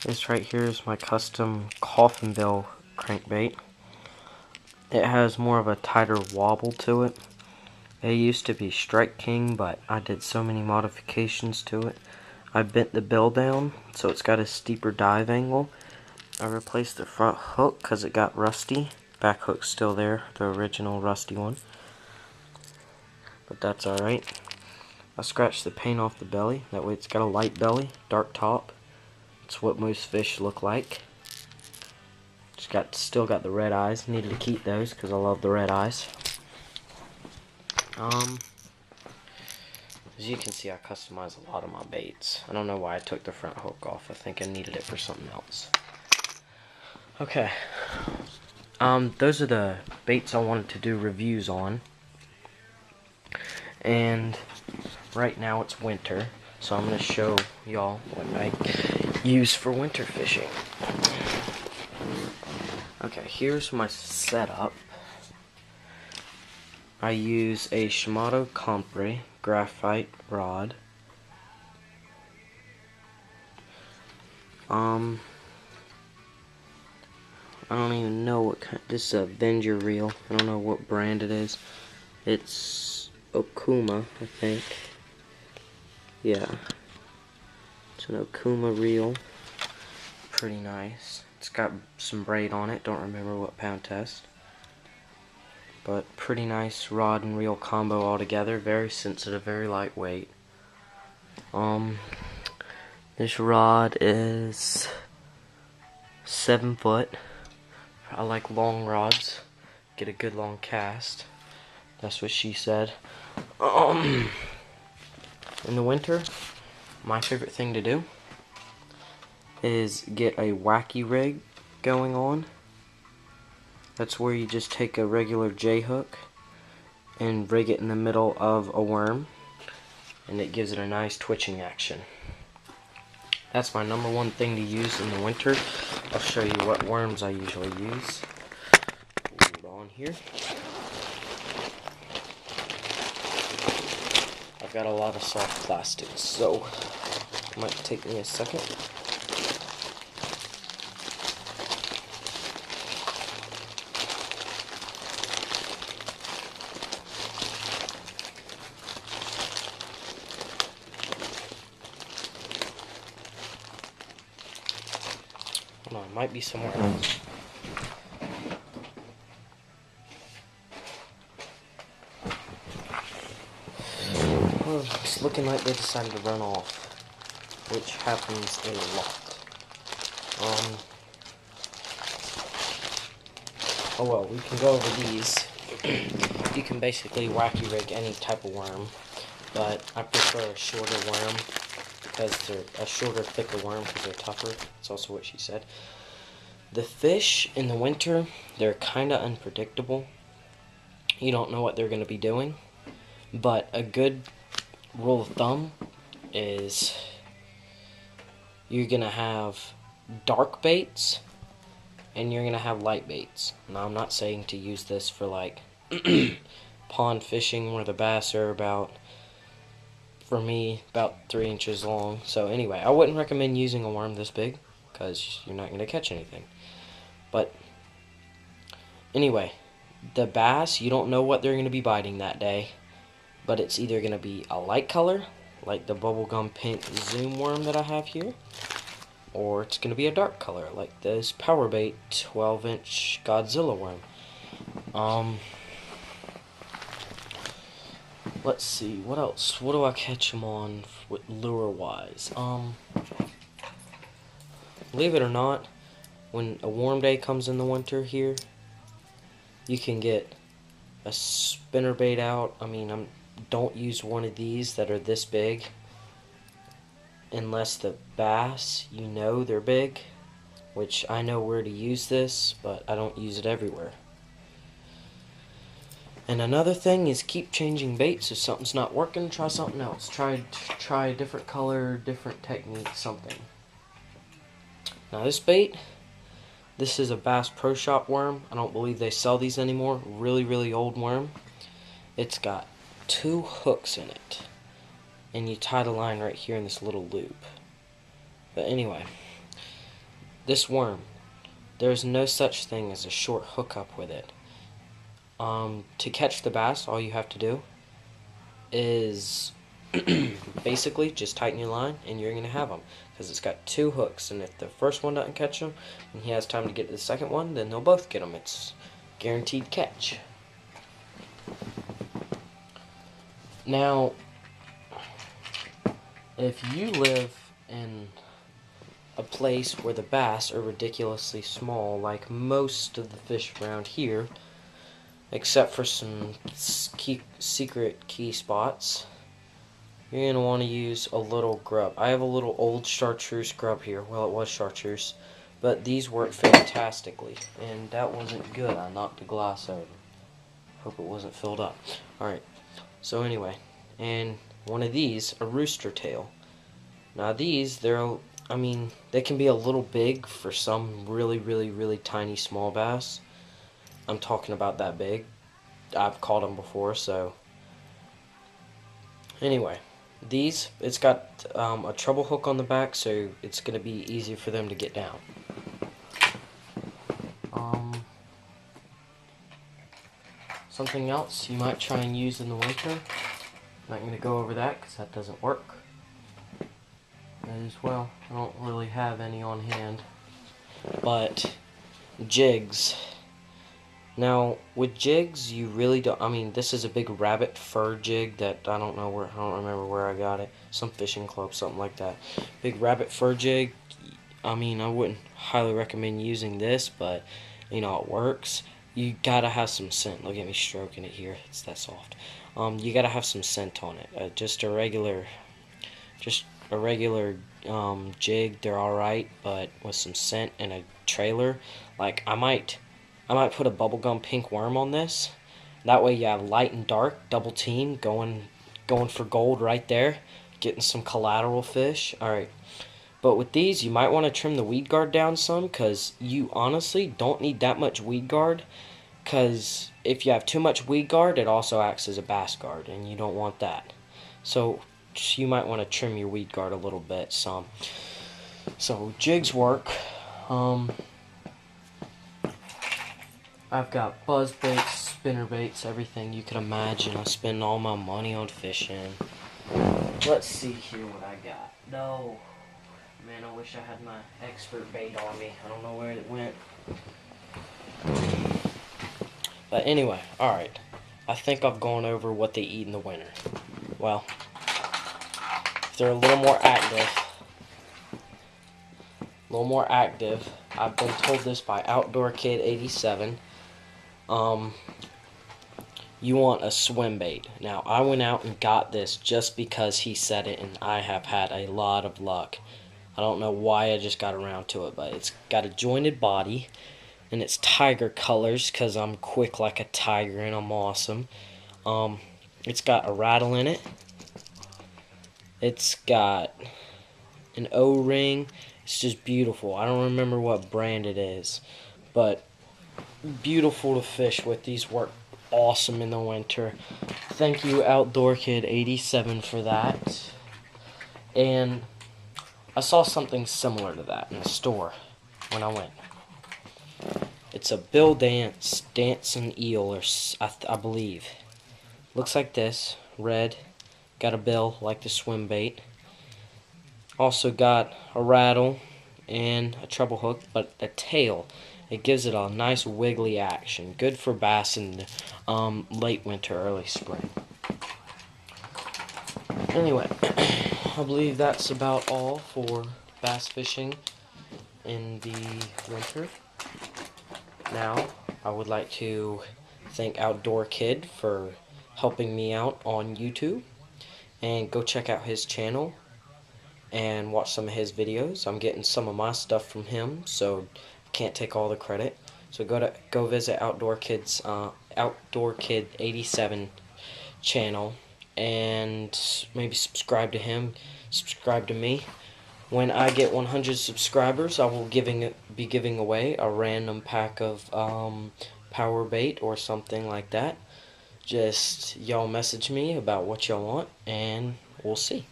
This right here is my custom coffin bill crankbait. It has more of a tighter wobble to it. It used to be Strike King, but I did so many modifications to it. I bent the bill down so it's got a steeper dive angle. I replaced the front hook because it got rusty. Back hook's still there, the original rusty one. But that's alright. I scratched the paint off the belly. That way it's got a light belly, dark top. It's what most fish look like. Still got the red eyes. Needed to keep those because I love the red eyes. As you can see, I customize a lot of my baits. I don't know why I took the front hook off. I think I needed it for something else. Okay. Those are the baits I wanted to do reviews on. And right now it's winter, so I'm going to show y'all what I use for winter fishing. Okay, here's my setup. I use a Shimano Compre graphite rod. I don't even know what kind. This is a Avenger reel. I don't know what brand it is. It's Okuma, I think. Yeah. It's an Okuma reel. Pretty nice. It's got some braid on it. Don't remember what pound test. But pretty nice rod and reel combo altogether. Very sensitive, very lightweight. This rod is 7 foot. I like long rods. Get a good long cast. That's what she said. In the winter, my favorite thing to do is get a wacky rig going on. That's where you just take a regular J-hook and rig it in the middle of a worm, and it gives it a nice twitching action. That's my #1 thing to use in the winter. I'll show you what worms I usually use. Hold on here. I've got a lot of soft plastics, so it might take me a second. Hold on, it might be somewhere else. Well, it's looking like they decided to run off, which happens a lot. Oh well, we can go over these. You can basically wacky rig any type of worm, but I prefer a shorter worm because they're a shorter, thicker worm because they're tougher. That's also what she said. The fish in the winter, they're kind of unpredictable. You don't know what they're going to be doing, but a good rule of thumb is you're going to have dark baits and you're going to have light baits. Now, I'm not saying to use this for like pond fishing where the bass are about, for me, about 3 inches long. So anyway, I wouldn't recommend using a worm this big because you're not going to catch anything. But anyway, the bass, you don't know what they're going to be biting that day, but it's either going to be a light color, like the bubblegum pink zoom worm that I have here, or it's going to be a dark color, like this Powerbait 12-inch Godzilla worm. Let's see, what else? What do I catch them on with lure-wise? Believe it or not, when a warm day comes in the winter here, you can get a spinnerbait out. I mean, don't use one of these that are this big unless the bass, you know they're big, which I know where to use this, but I don't use it everywhere. And another thing is keep changing baits. If something's not working, try something else. Try a different color, different technique, something. Now this bait, this is a Bass Pro Shop worm. I don't believe they sell these anymore. Really, really old worm. It's got 2 hooks in it. And you tie the line right here in this little loop. But anyway, this worm, there's no such thing as a short hookup with it. To catch the bass, all you have to do is basically just tighten your line and you're going to have them, because it's got two hooks, and if the first one doesn't catch them and he has time to get to the second one, then they'll both get them. It's guaranteed catch. Now, if you live in a place where the bass are ridiculously small, like most of the fish around here, except for some secret key spots, you're going to want to use a little grub. I have a little old chartreuse grub here. Well, it was chartreuse, but these work fantastically. And that wasn't good. I knocked the glass over. Hope it wasn't filled up. Alright, so anyway, and one of these, a rooster tail. Now these, they can be a little big for some really tiny small bass. I'm talking about that big. I've caught them before, so anyway, these, it's got a treble hook on the back, so it's going to be easier for them to get down. Something else you might try and use in the winter, I'm not going to go over that because that doesn't work. As well, I don't really have any on hand, but jigs. Now, with jigs, you really don't, this is a big rabbit fur jig that I don't remember where I got it. Some fishing club, something like that. Big rabbit fur jig. I wouldn't highly recommend using this, but, it works. You gotta have some scent. Look at me stroking it here. It's that soft. You gotta have some scent on it. Just a regular jig, they're alright, but with some scent and a trailer, like I might put a bubblegum pink worm on this. That way you have light and dark, double team, going for gold right there, getting some collateral fish. Alright, but with these, you might want to trim the weed guard down some, because you honestly don't need that much weed guard, because if you have too much weed guard, it also acts as a bass guard, and you don't want that. So you might want to trim your weed guard a little bit, some. So jigs work. I've got buzz baits, spinner baits, everything you can imagine. I spend all my money on fishing. Let's see here what I got. No, man, I wish I had my expert bait on me. I don't know where it went. But anyway, alright. I think I've gone over what they eat in the winter. Well, if they're a little more active, I've been told this by Outdoor Kid 87. You want a swim bait. Now, I went out and got this just because he said it, and I have had a lot of luck. I don't know why I just got around to it, but it's got a jointed body, and it's tiger colors, because I'm quick like a tiger and I'm awesome. It's got a rattle in it. It's got an O-ring. It's just beautiful. I don't remember what brand it is, but beautiful to fish with. These work awesome in the winter. Thank you, Outdoor Kid 87, for that. And I saw something similar to that in the store when I went. It's a Bill dancing eel, or I believe. Looks like this, red. Got a bill like the swim bait. Also got a rattle and a treble hook, but a tail. It gives it a nice wiggly action. Good for bass in late winter, early spring. Anyway, I believe that's about all for bass fishing in the winter. Now, I would like to thank Outdoor Kid for helping me out on YouTube. And go check out his channel and watch some of his videos. I'm getting some of my stuff from him, so I can't take all the credit. So go visit Outdoor Kid 87 channel and maybe subscribe to him, subscribe to me. When I get 100 subscribers, I will be giving away a random pack of power bait or something like that. Just y'all message me about what y'all want, and we'll see.